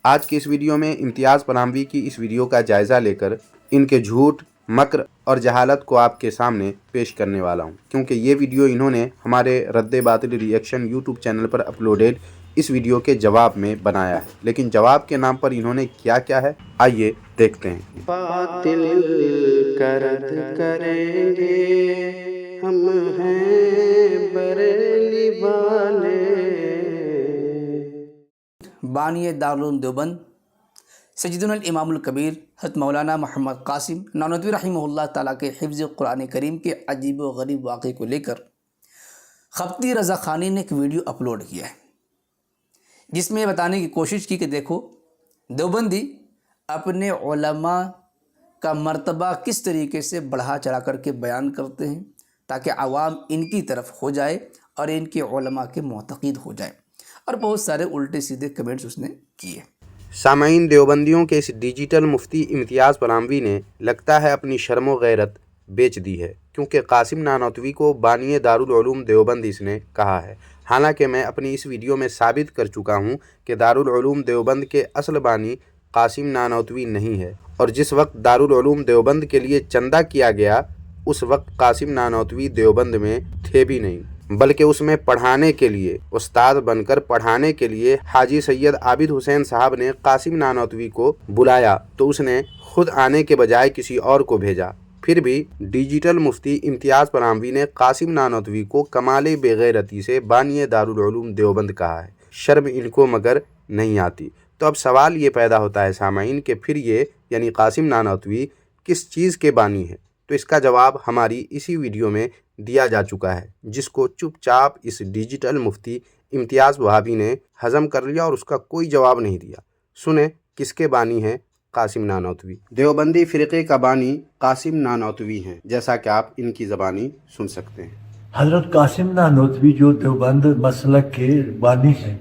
آج کی اس ویڈیو میں امتیاز پراموی کی اس ویڈیو کا جائزہ لے کر ان کے جھوٹ، مکر اور جہالت کو آپ کے سامنے پیش کرنے والا ہوں، کیونکہ یہ ویڈیو انہوں نے ہمارے رد باطل ری ایکشن یوٹیوب چینل پر اپلوڈیڈ اس ویڈیو کے جواب میں بنایا ہے، لیکن جواب کے نام پر انہوں نے کیا ہے آئیے دیکھتے ہیں۔ باطل کا رد کریں گے ہم ہیں بریلی والے۔ بانی دارالعلوم دیوبند سیدنا الامام الکبیر حضرت مولانا محمد قاسم نانوتوی رحمہ اللہ تعالیٰ کے حفظ قرآن کریم کے عجیب و غریب واقعے کو لے کر خفتی رضا خانی نے ایک ویڈیو اپلوڈ کیا ہے، جس میں بتانے کی کوشش کی کہ دیکھو دیوبندی اپنے علماء کا مرتبہ کس طریقے سے بڑھا چڑھا کر کے بیان کرتے ہیں تاکہ عوام ان کی طرف ہو جائے اور ان کے علماء کے معتقد ہو جائے، اور بہت سارے الٹے سیدھے کمنٹس اس نے کیے۔ سامعین، دیوبندیوں کے اس ڈیجیٹل مفتی امتیاز پراموی نے لگتا ہے اپنی شرم و غیرت بیچ دی ہے، کیونکہ قاسم نانوتوی کو بانی دارالعلوم دیوبند اس نے کہا ہے، حالانکہ میں اپنی اس ویڈیو میں ثابت کر چکا ہوں کہ دارالعلوم دیوبند کے اصل بانی قاسم نانوتوی نہیں ہے، اور جس وقت دارالعلوم دیوبند کے لیے چندہ کیا گیا اس وقت قاسم نانوتوی دیوبند میں تھے بھی نہیں، بلکہ اس میں پڑھانے کے لیے، استاد بن کر پڑھانے کے لیے حاجی سید عابد حسین صاحب نے قاسم نانوتوی کو بلایا تو اس نے خود آنے کے بجائے کسی اور کو بھیجا۔ پھر بھی ڈیجیٹل مفتی امتیاز پراموی نے قاسم نانوتوی کو کمال بے غیرتی سے بانی دارالعلوم دیوبند کہا ہے، شرم ان کو مگر نہیں آتی۔ تو اب سوال یہ پیدا ہوتا ہے سامعین کہ پھر یہ یعنی قاسم نانوتوی کس چیز کے بانی ہے؟ تو اس کا جواب ہماری اسی ویڈیو میں دیا جا چکا ہے، جس کو چپ چاپ اس ڈیجیٹل مفتی امتیاز وہابی نے ہضم کر لیا اور اس کا کوئی جواب نہیں دیا۔ سنیں کس کے بانی ہیں قاسم نانوتوی۔ دیوبندی فرقے کا بانی قاسم نانوتوی ہیں، جیسا کہ آپ ان کی زبانی سن سکتے ہیں۔ حضرت قاسم نانوتوی جو دیوبند مسلک کے بانی ہیں۔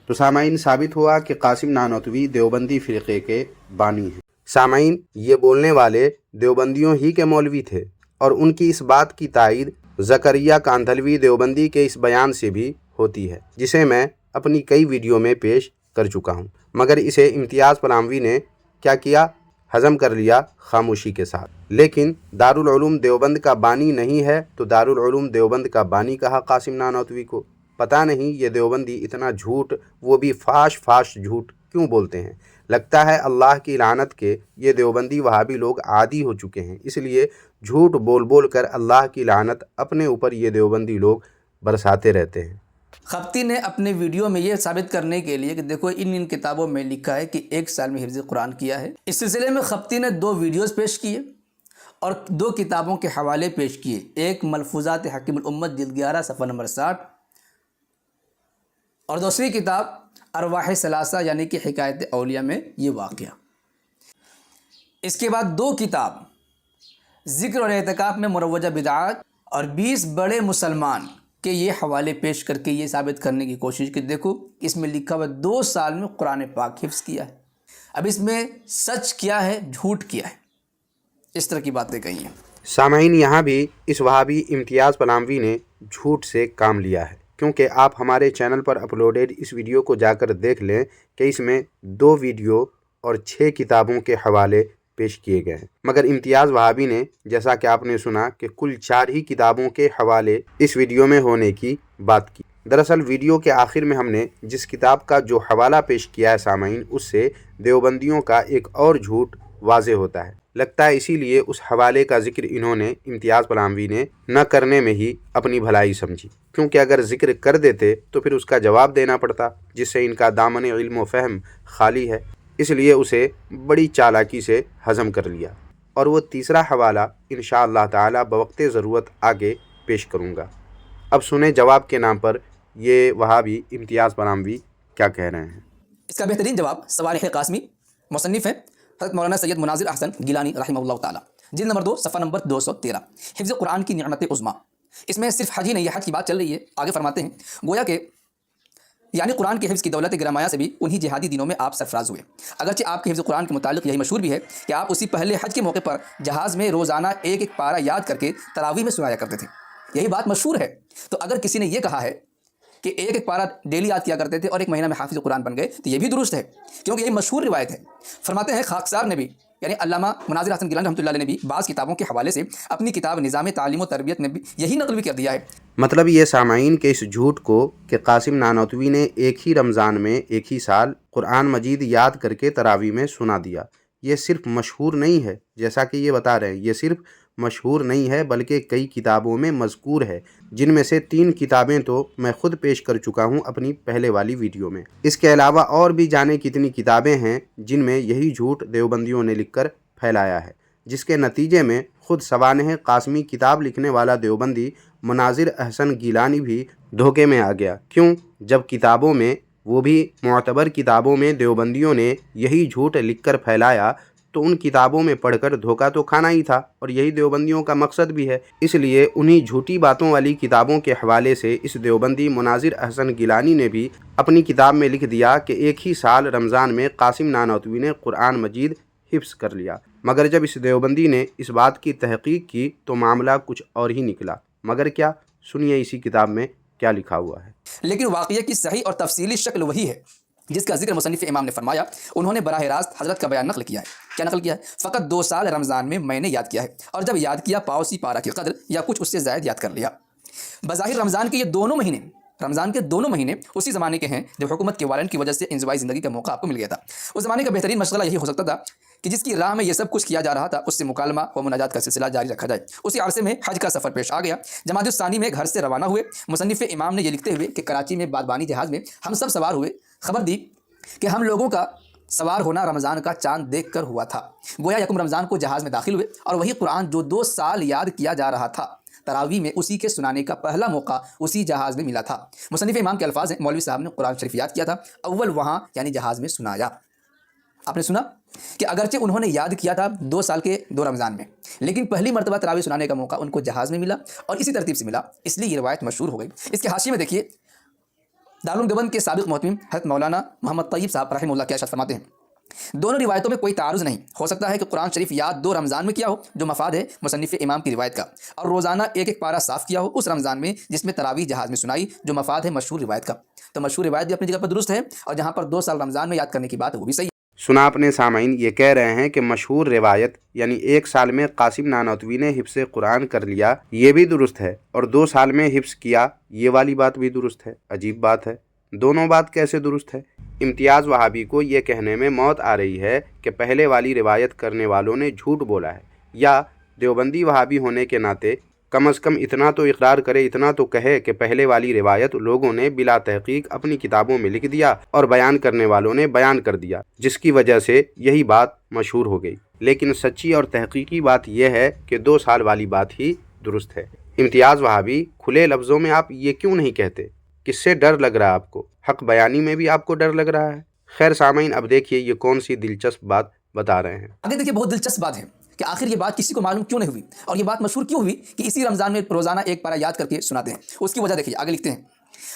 تو سامعین، ثابت ہوا کہ قاسم نانوتوی دیوبندی فرقے کے بانی ہیں۔ سامعین، یہ بولنے والے دیوبندیوں ہی کے مولوی تھے، اور ان کی اس بات کی تائید زکریا کاندھلوی دیوبندی کے اس بیان سے بھی ہوتی ہے، جسے میں اپنی کئی ویڈیو میں پیش کر چکا ہوں، مگر اسے امتیاز پراموی نے کیا ہضم کر لیا خاموشی کے ساتھ۔ لیکن دارالعلوم دیوبند کا بانی نہیں ہے تو دارالعلوم دیوبند کا بانی کہا قاسم نانوتوی کو۔ پتہ نہیں یہ دیوبندی اتنا جھوٹ، وہ بھی فاش جھوٹ کیوں بولتے ہیں؟ لگتا ہے اللہ کی لعنت کے یہ دیوبندی وہابی لوگ عادی ہو چکے ہیں، اس لیے جھوٹ بول کر اللہ کی لعنت اپنے اوپر یہ دیوبندی لوگ برساتے رہتے ہیں۔ خفتی نے اپنے ویڈیو میں یہ ثابت کرنے کے لیے کہ دیکھو ان کتابوں میں لکھا ہے کہ 1 سال میں حفظ قرآن کیا ہے، اس سلسلے میں خفتی نے 2 ویڈیوز پیش کیے اور 2 کتابوں کے حوالے پیش کیے، ایک ملفوظات حکیم الامت جلد 11 صفحہ نمبر 60 اور دوسری کتاب ارواح ثلاثہ یعنی کہ حکایت اولیاء میں یہ واقعہ۔ اس کے بعد 2 کتاب ذکر اور اعتکاف میں مروجہ بدعات اور 20 بڑے مسلمان کے یہ حوالے پیش کر کے یہ ثابت کرنے کی کوشش کہ دیکھو اس میں لکھا ہوا 2 سال میں قرآن پاک حفظ کیا ہے۔ اب اس میں سچ کیا ہے، جھوٹ کیا ہے، اس طرح کی باتیں کہی ہیں۔ سامعین، یہاں بھی اس وہابی امتیاز پراموی نے جھوٹ سے کام لیا ہے، کیونکہ آپ ہمارے چینل پر اپلوڈیڈ اس ویڈیو کو جا کر دیکھ لیں کہ اس میں 2 ویڈیو اور 6 کتابوں کے حوالے پیش کیے گئے ہیں، مگر امتیاز وہابی نے جیسا کہ آپ نے سنا کہ کل 4 ہی کتابوں کے حوالے اس ویڈیو میں ہونے کی بات کی۔ دراصل ویڈیو کے آخر میں ہم نے جس کتاب کا جو حوالہ پیش کیا ہے سامعین، اس سے دیوبندیوں کا ایک اور جھوٹ واضح ہوتا ہے۔ لگتا ہے اسی لیے اس حوالے کا ذکر انہوں نے امتیاز پراموی نے نہ کرنے میں ہی اپنی بھلائی سمجھی، کیونکہ اگر ذکر کر دیتے تو پھر اس کا جواب دینا پڑتا، جس سے ان کا دامن علم و فہم خالی ہے، اس لیے اسے بڑی چالاکی سے ہضم کر لیا۔ اور وہ تیسرا حوالہ انشاءاللہ تعالی بوقت ضرورت آگے پیش کروں گا۔ اب سنیں جواب کے نام پر یہ وہابی امتیاز پراموی کیا کہہ رہے ہیں۔ اس کا بہترین جواب صوالح قاسمی، مصنف ہے حضرت مولانا سید مناظر احسن گیلانی رحمہ اللہ تعالی، جلد نمبر 2 صفحہ نمبر 213، حفظ قرآن کی نعمت عظمیٰ۔ اس میں صرف حج ہی نہیں، یہ حج کی بات چل رہی ہے۔ آگے فرماتے ہیں گویا کہ یعنی قرآن کے حفظ کی دولت گرامایا سے بھی انہی جہادی دنوں میں آپ سرفراز ہوئے۔ اگرچہ آپ کے حفظ قرآن کے متعلق یہی مشہور بھی ہے کہ آپ اسی پہلے حج کے موقع پر جہاز میں روزانہ 1 پارہ یاد کر کے تراویح میں سنایا کرتے تھے، یہی بات مشہور ہے۔ تو اگر کسی نے یہ کہا ہے کہ ایک ایک پارہ ڈیلی یاد کیا کرتے تھے اور ایک مہینہ میں حافظ قرآن بن گئے، تو یہ بھی درست ہے کیونکہ یہ مشہور روایت ہے۔ فرماتے ہیں خاکسار نے بھی، یعنی علامہ مناظر حسن گیلانی رحمۃ اللہ علیہ نے بھی بعض کتابوں کے حوالے سے اپنی کتاب نظام تعلیم و تربیت میں بھی یہی نقل بھی کر دیا ہے۔ مطلب یہ سامعین کہ اس جھوٹ کو کہ قاسم نانوتوی نے ایک ہی رمضان میں ایک ہی سال قرآن مجید یاد کر کے تراویح میں سنا دیا، یہ صرف مشہور نہیں ہے جیسا کہ یہ بتا رہے ہیں، یہ صرف مشہور نہیں ہے بلکہ کئی کتابوں میں مذکور ہے، جن میں سے 3 کتابیں تو میں خود پیش کر چکا ہوں اپنی پہلے والی ویڈیو میں۔ اس کے علاوہ اور بھی جانے کتنی کتابیں ہیں جن میں یہی جھوٹ دیوبندیوں نے لکھ کر پھیلایا ہے، جس کے نتیجے میں خود سوانح قاسمی کتاب لکھنے والا دیوبندی مناظر احسن گیلانی بھی دھوکے میں آ گیا۔ کیوں؟ جب کتابوں میں، وہ بھی معتبر کتابوں میں، دیوبندیوں نے یہی جھوٹ لکھ کر پھیلایا تو ان کتابوں میں پڑھ کر دھوکہ تو کھانا ہی تھا، اور یہی دیوبندیوں کا مقصد بھی ہے۔ اس لیے انہی جھوٹی باتوں والی کتابوں کے حوالے سے اس دیوبندی مناظر احسن گیلانی نے بھی اپنی کتاب میں لکھ دیا کہ ایک ہی سال رمضان میں قاسم نانوتوی نے قرآن مجید حفظ کر لیا، مگر جب اس دیوبندی نے اس بات کی تحقیق کی تو معاملہ کچھ اور ہی نکلا۔ مگر کیا؟ سنیے اسی کتاب میں کیا لکھا ہوا ہے۔ لیکن واقعہ کی صحیح اور تفصیلی شکل وہی ہے جس کا ذکر مصنف امام نے فرمایا۔ انہوں نے براہ راست حضرت کا بیان نقل کیا ہے۔ کیا نقل کیا ہے؟ فقط 2 سال رمضان میں نے یاد کیا ہے، اور جب یاد کیا پاؤسی پارہ کی قدر یا کچھ اس سے زائد یاد کر لیا۔ بظاہر رمضان کے یہ دونوں مہینے اسی زمانے کے ہیں جب حکومت کے وارنٹ کی وجہ سے انزوائی زندگی کا موقع آپ کو مل گیا تھا۔ اس زمانے کا بہترین مشغلہ یہی ہو سکتا تھا کہ جس کی راہ میں یہ سب کچھ کیا جا رہا تھا اس سے مکالمہ و مناجات کا سلسلہ جاری رکھا جائے۔ اسی عرصے میں حج کا سفر پیش آ گیا۔ جمادی الثانی میں گھر سے روانہ ہوئے۔ مصنف امام نے یہ لکھتے ہوئے کہ کراچی میں بادبانی جہاز میں ہم سب سوار ہوئے، خبر دی کہ ہم لوگوں کا سوار ہونا رمضان کا چاند دیکھ کر ہوا تھا۔ گویا یکم رمضان کو جہاز میں داخل ہوئے اور وہی قرآن جو 2 سال یاد کیا جا رہا تھا تراویح میں، اسی کے سنانے کا پہلا موقع اسی جہاز میں ملا تھا۔ مصنف امام کے الفاظ ہیں، مولوی صاحب نے قرآن شریف یاد کیا تھا، اول وہاں یعنی جہاز میں سنایا۔ آپ نے سنا کہ اگرچہ انہوں نے یاد کیا تھا 2 سال کے 2 رمضان میں، لیکن پہلی مرتبہ تراویح سنانے کا موقع ان کو جہاز میں ملا اور اسی ترتیب سے ملا، اس لیے یہ روایت مشہور ہو گئی۔ اس کے حاشیے میں دیکھیے، دارالعلوم دیوبند کے سابق محتمم حضرت مولانا محمد طیب صاحب رحمہ اللہ کیا ارشاد فرماتے ہیں، دونوں روایتوں میں کوئی تعارض نہیں، ہو سکتا ہے کہ قرآن شریف یاد 2 رمضان میں کیا ہو جو مفاد ہے مصنف امام کی روایت کا، اور روزانہ ایک پارہ صاف کیا ہو اس رمضان میں جس میں تراویح جہاز میں سنائی جو مفاد ہے مشہور روایت کا۔ تو مشہور روایت بھی اپنی جگہ پر درست ہے، اور جہاں پر 2 سال رمضان میں یاد کرنے کی بات ہے وہ بھی صحیح ہے۔ سنا اپنے سامعین، یہ کہہ رہے ہیں کہ مشہور روایت یعنی 1 سال میں قاسم نانوتوی نے حفظ قرآن کر لیا یہ بھی درست ہے، اور 2 سال میں حفظ کیا یہ والی بات بھی درست ہے۔ عجیب بات ہے، دونوں بات کیسے درست ہے؟ امتیاز وہابی کو یہ کہنے میں موت آ رہی ہے کہ پہلے والی روایت کرنے والوں نے جھوٹ بولا ہے، یا دیوبندی وہابی ہونے کے ناطے کم از کم اتنا تو اقرار کرے، اتنا تو کہے کہ پہلے والی روایت لوگوں نے بلا تحقیق اپنی کتابوں میں لکھ دیا اور بیان کرنے والوں نے بیان کر دیا، جس کی وجہ سے یہی بات مشہور ہو گئی۔ لیکن سچی اور تحقیقی بات یہ ہے کہ 2 سال والی بات ہی درست ہے۔ امتیاز وہابی، کھلے لفظوں میں آپ یہ کیوں نہیں کہتے؟ کس سے ڈر لگ رہا ہے آپ کو؟ حق بیانی میں بھی آپ کو ڈر لگ رہا ہے؟ خیر سامعین، اب دیکھیے یہ کون سی دلچسپ بات بتا رہے ہیں۔ آگے دیکھیے، بہت دلچسپ بات ہے کہ آخر یہ بات کسی کو معلوم کیوں نہیں ہوئی، اور یہ بات مشہور کیوں ہوئی کہ اسی رمضان میں روزانہ ایک پارہ یاد کر کے سناتے ہیں۔ اس کی وجہ دیکھیے، آگے لکھتے ہیں،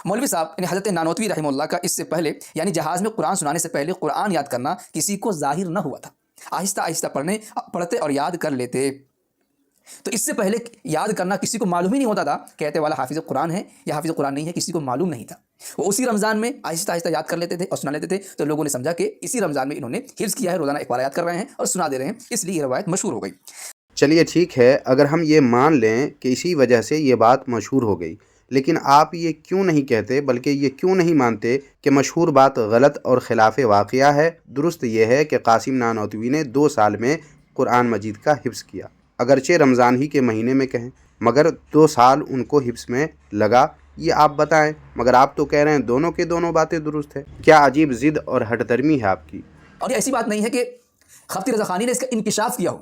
مولوی صاحب یعنی حضرت نانوتوی رحمہ اللہ کا اس سے پہلے یعنی جہاز میں قرآن سنانے سے پہلے قرآن یاد کرنا کسی کو ظاہر نہ ہوا تھا، آہستہ آہستہ پڑھتے اور یاد کر لیتے۔ تو اس سے پہلے یاد کرنا کسی کو معلوم ہی نہیں ہوتا تھا، کہتے والا حافظ قرآن ہے یا حافظ قرآن نہیں ہے، کسی کو معلوم نہیں تھا۔ وہ اسی رمضان میں آہستہ آہستہ یاد کر لیتے تھے اور سنا لیتے تھے، تو لوگوں نے سمجھا کہ اسی رمضان میں انہوں نے حفظ کیا ہے، روزانہ ایک پارہ یاد کر رہے ہیں اور سنا دے رہے ہیں، اس لیے یہ روایت مشہور ہو گئی۔ چلیے ٹھیک ہے، اگر ہم یہ مان لیں کہ اسی وجہ سے یہ بات مشہور ہو گئی، لیکن آپ یہ کیوں نہیں کہتے بلکہ یہ کیوں نہیں مانتے کہ مشہور بات غلط اور خلاف واقعہ ہے؟ درست یہ ہے کہ قاسم نانوتوی نے 2 سال میں قرآن مجید کا حفظ کیا، اگرچہ رمضان ہی کے مہینے میں کہیں، مگر 2 سال ان کو حفظ میں لگا، یہ آپ بتائیں۔ مگر آپ تو کہہ رہے ہیں دونوں کے دونوں باتیں درست ہے۔ کیا عجیب ضد اور ہٹ درمی ہے آپ کی۔ اور یہ ایسی بات نہیں ہے کہ خفتی رضا خانی نے اس کا انکشاف کیا ہو،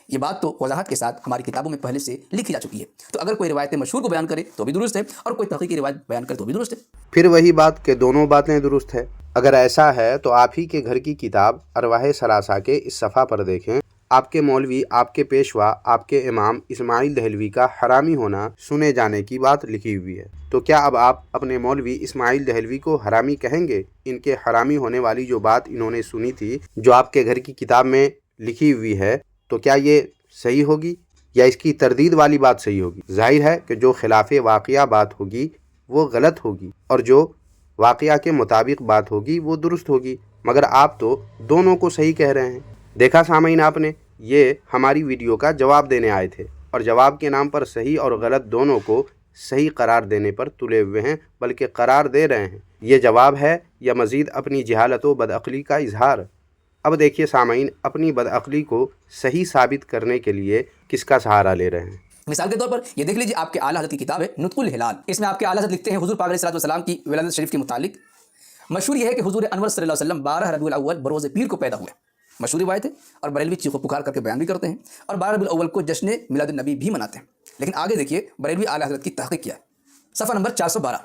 یہ بات تو وضاحت کے ساتھ ہماری کتابوں میں پہلے سے لکھی جا چکی ہے۔ تو اگر کوئی روایت مشہور کو بیان کرے تو بھی درست ہے، اور کوئی تحقیقی روایت بیان کرے تو بھی درست ہے۔ پھر وہی بات کہ دونوں باتیں درست ہے۔ اگر ایسا ہے تو آپ ہی کے گھر کی کتاب ارواح ثلاثہ کے اس صفحہ پر دیکھیں، آپ کے مولوی، آپ کے پیشوا، آپ کے امام اسماعیل دہلوی کا حرامی ہونا سنے جانے کی بات لکھی ہوئی ہے۔ تو کیا اب آپ اپنے مولوی اسماعیل دہلوی کو حرامی کہیں گے؟ ان کے حرامی ہونے والی جو بات انہوں نے سنی تھی، جو آپ کے گھر کی کتاب میں لکھی ہوئی ہے، تو کیا یہ صحیح ہوگی یا اس کی تردید والی بات صحیح ہوگی؟ ظاہر ہے کہ جو خلاف واقعہ بات ہوگی وہ غلط ہوگی اور جو واقعہ کے مطابق بات ہوگی وہ درست ہوگی، مگر آپ تو دونوں کو صحیح کہہ رہے ہیں۔ دیکھا سامعین آپ نے، یہ ہماری ویڈیو کا جواب دینے آئے تھے اور جواب کے نام پر صحیح اور غلط دونوں کو صحیح قرار دینے پر تلے ہوئے ہیں، بلکہ قرار دے رہے ہیں۔ یہ جواب ہے یا مزید اپنی جہالت و بدعقلی کا اظہار؟ اب دیکھیے سامعین، اپنی بدعقلی کو صحیح ثابت کرنے کے لیے کس کا سہارا لے رہے ہیں۔ مثال کے طور پر یہ دیکھ لیجیے، آپ کے اعلیٰ حضرت کی کتاب ہے نطق الہلال، اس میں آپ کے اعلیٰ حضرت لکھتے ہیں حضور پاک علیہ الصلوۃ والسلام کی ولادت شریف کے متعلق مشہور یہ ہے کہ حضور انور صلی اللہ علیہ وسلم 12 ربیع الاول بروز پیر کو پیدا ہوئے، مشہور روایت ہے، اور بریلوی چیخ و پکار کر کے بیان بھی کرتے ہیں، اور 12 ربیع الاول کو جشن میلاد النبی بھی مناتے ہیں۔ لیکن آگے دیکھیے بریلوی اعلیٰ حضرت کی تحقیق کیا ہے، صفحہ نمبر 412،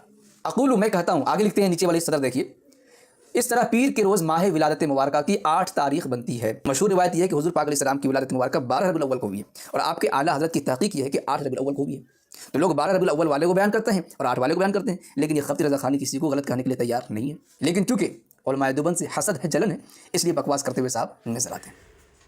اقول میں کہتا ہوں، آگے لکھتے ہیں نیچے والی صدر دیکھیے، اس طرح پیر کے روز ماہ ولادت مبارکہ کی 8 تاریخ بنتی ہے۔ مشہور روایت یہ ہے کہ حضور پاک علیہ السلام کی ولادت مبارکہ 12 ربیع الاول کو ہوئی ہے، اور آپ کے اعلیٰ حضرت کی تحقیق یہ ہے کہ 8 ربیع الاول کو ہوئی ہے۔ تو لوگ 12 ربیع الاول والے کو بیان کرتے ہیں اور 8 والے کو بیان کرتے ہیں، لیکن یہ خفتی رضا خانی کسی کو غلط کہنے کے لیے تیار نہیں ہے، لیکن چونکہ علماء دیوبند سے حسد ہے، جلن ہے، اس لیے بکواس کرتے ہوئے صاحب نظر آتے ہیں۔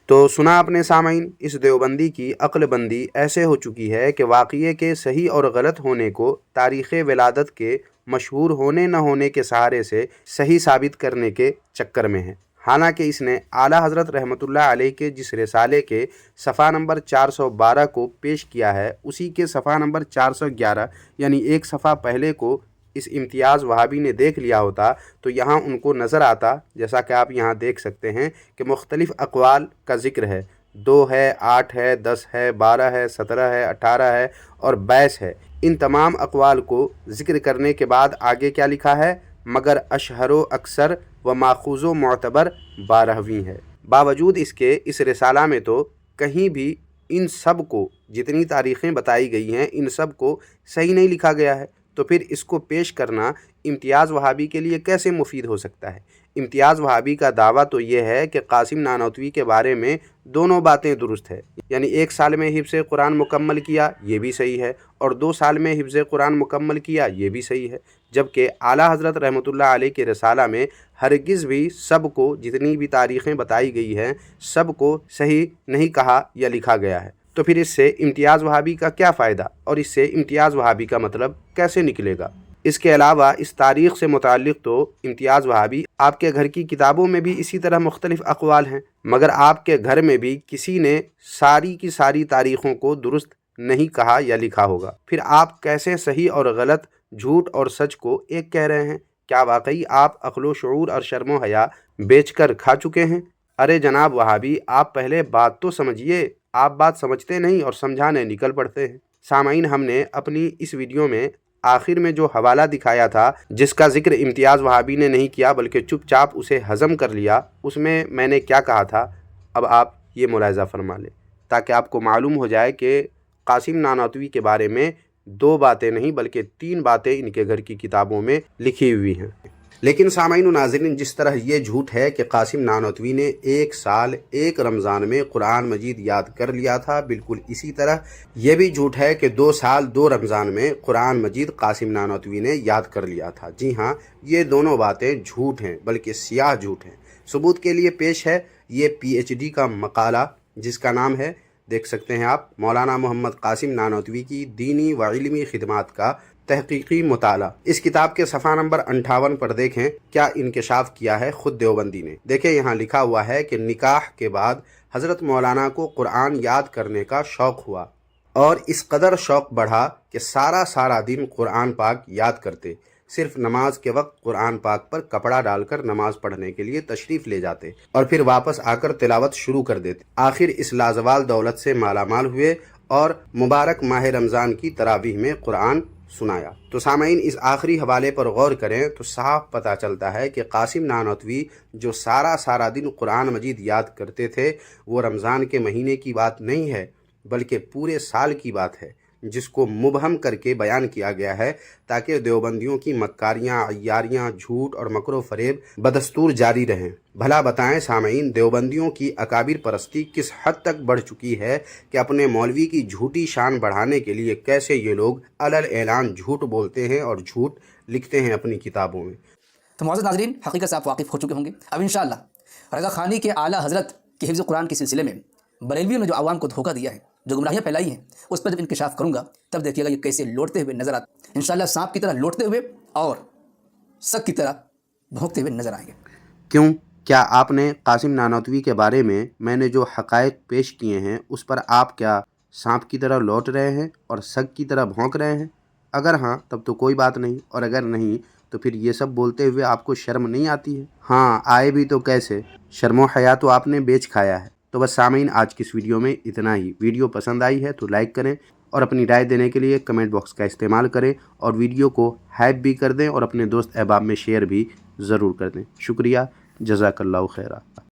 تو سنا آپ نے سامعین، اس دیوبندی کی عقل بندی ایسے ہو چکی ہے کہ واقعے کے صحیح اور غلط ہونے کو تاریخ ولادت کے مشہور ہونے نہ ہونے کے سہارے سے صحیح ثابت کرنے کے چکر میں ہے، حالانکہ اس نے اعلیٰ حضرت رحمۃ اللہ علیہ کے جس رسالے کے صفحہ نمبر 412 کو پیش کیا ہے، اسی کے صفحہ نمبر 411 یعنی ایک صفحہ پہلے کو اس امتیاز وہابی نے دیکھ لیا ہوتا تو یہاں ان کو نظر آتا، جیسا کہ آپ یہاں دیکھ سکتے ہیں کہ مختلف اقوال کا ذکر ہے، 2 ہے، 8 ہے، 10 ہے، 12 ہے، 17 ہے، 18 ہے اور 22 ہے۔ ان تمام اقوال کو ذکر کرنے کے بعد آگے کیا لکھا ہے؟ مگر اشہر و اکثر و ماخوذ و معتبر 12ویں ہے۔ باوجود اس کے اس رسالہ میں تو کہیں بھی ان سب کو، جتنی تاریخیں بتائی گئی ہیں، ان سب کو صحیح نہیں لکھا گیا ہے، تو پھر اس کو پیش کرنا امتیاز وہابی کے لیے کیسے مفید ہو سکتا ہے؟ امتیاز وہابی کا دعویٰ تو یہ ہے کہ قاسم نانوتوی کے بارے میں دونوں باتیں درست ہے، یعنی 1 سال میں حفظ قرآن مکمل کیا، یہ بھی صحیح ہے، اور 2 سال میں حفظ قرآن مکمل کیا، یہ بھی صحیح ہے، جبکہ اعلیٰ حضرت رحمۃ اللہ علیہ کے رسالہ میں ہرگز بھی سب کو، جتنی بھی تاریخیں بتائی گئی ہیں، سب کو صحیح نہیں کہا یا لکھا گیا ہے۔ تو پھر اس سے امتیاز وہابی کا کیا فائدہ، اور اس سے امتیاز وہابی کا مطلب کیسے نکلے گا؟ اس کے علاوہ اس تاریخ سے متعلق تو امتیاز وہابی آپ کے گھر کی کتابوں میں بھی اسی طرح مختلف اقوال ہیں، مگر آپ کے گھر میں بھی کسی نے ساری کی ساری تاریخوں کو درست نہیں کہا یا لکھا ہوگا، پھر آپ کیسے صحیح اور غلط، جھوٹ اور سچ کو ایک کہہ رہے ہیں؟ کیا واقعی آپ عقل و شعور اور شرم و حیا بیچ کر کھا چکے ہیں؟ ارے جناب وہابی، آپ پہلے بات تو سمجھیے، آپ بات سمجھتے نہیں اور سمجھانے نکل پڑتے ہیں۔ سامعین، ہم نے اپنی اس ویڈیو میں آخر میں جو حوالہ دکھایا تھا، جس کا ذکر امتیاز وہابی نے نہیں کیا بلکہ چپ چاپ اسے ہضم کر لیا، اس میں نے کیا کہا تھا، اب آپ یہ ملاحظہ فرما لیں تاکہ آپ کو معلوم ہو جائے کہ قاسم نانوتوی کے بارے میں 2 باتیں نہیں بلکہ 3 باتیں ان کے گھر کی کتابوں میں لکھی ہوئی ہیں۔ لیکن سامعین و ناظرین، جس طرح یہ جھوٹ ہے کہ قاسم نانوتوی نے 1 سال 1 رمضان میں قرآن مجید یاد کر لیا تھا، بالکل اسی طرح یہ بھی جھوٹ ہے کہ 2 سال 2 رمضان میں قرآن مجید قاسم نانوتوی نے یاد کر لیا تھا۔ جی ہاں، یہ دونوں باتیں جھوٹ ہیں، بلکہ سیاہ جھوٹ ہیں۔ ثبوت کے لیے پیش ہے یہ PhD کا مقالہ، جس کا نام ہے، دیکھ سکتے ہیں آپ، مولانا محمد قاسم نانوتوی کی دینی و علمی خدمات کا تحقیقی مطالعہ۔ اس کتاب کے صفحہ نمبر 58 پر دیکھیں کیا انکشاف کیا ہے خود دیوبندی نے۔ دیکھیں یہاں لکھا ہوا ہے کہ نکاح کے بعد حضرت مولانا کو قرآن یاد کرنے کا شوق ہوا، اور اس قدر شوق بڑھا کہ سارا دن قرآن پاک یاد کرتے، صرف نماز کے وقت قرآن پاک پر کپڑا ڈال کر نماز پڑھنے کے لیے تشریف لے جاتے اور پھر واپس آ کر تلاوت شروع کر دیتے۔ آخر اس لازوال دولت سے مالا مال ہوئے اور مبارک ماہ رمضان کی تراویح میں قرآن سنایا۔ تو سامعین، اس آخری حوالے پر غور کریں تو صاف پتہ چلتا ہے کہ قاسم نانوتوی جو سارا دن قرآن مجید یاد کرتے تھے، وہ رمضان کے مہینے کی بات نہیں ہے بلکہ پورے سال کی بات ہے، جس کو مبہم کر کے بیان کیا گیا ہے تاکہ دیوبندیوں کی مکاریاں، عیاریاں، جھوٹ اور مکر و فریب بدستور جاری رہیں۔ بھلا بتائیں سامعین، دیوبندیوں کی اکابر پرستی کس حد تک بڑھ چکی ہے کہ اپنے مولوی کی جھوٹی شان بڑھانے کے لیے کیسے یہ لوگ علل اعلان جھوٹ بولتے ہیں اور جھوٹ لکھتے ہیں اپنی کتابوں میں۔ تو معزز ناظرین، حقیقت سے آپ واقف ہو چکے ہوں گے۔ اب انشاءاللہ رضا خانی کے اعلیٰ حضرت کے حفظ قرآن کے سلسلے میں بریلویوں نے جو عوام کو دھوکہ دیا ہے، جو گمراہیاں پھیلائی ہیں اس پر جب انکشاف کروں گا تب دیکھیے گا یہ کیسے لوٹتے ہوئے نظر آتے ہیں، انشاءاللہ سانپ کی طرح لوٹتے ہوئے اور سگ کی طرح بھونکتے ہوئے نظر آئیں گے۔ کیوں؟ کیا آپ نے قاسم نانوتوی کے بارے میں نے جو حقائق پیش کیے ہیں اس پر آپ کیا سانپ کی طرح لوٹ رہے ہیں اور سگ کی طرح بھونک رہے ہیں؟ اگر ہاں تب تو کوئی بات نہیں، اور اگر نہیں تو پھر یہ سب بولتے ہوئے آپ کو شرم نہیں آتی ہے؟ ہاں آئے بھی تو کیسے، شرم و حیا تو آپ نے بیچ کھایا ہے۔ تو بس سامعین، آج کی اس ویڈیو میں اتنا ہی۔ ویڈیو پسند آئی ہے تو لائک کریں اور اپنی رائے دینے کے لیے کمنٹ باکس کا استعمال کریں، اور ویڈیو کو ہائپ بھی کر دیں اور اپنے دوست احباب میں شیئر بھی ضرور کر دیں۔ شکریہ، جزاک اللہ خیرہ۔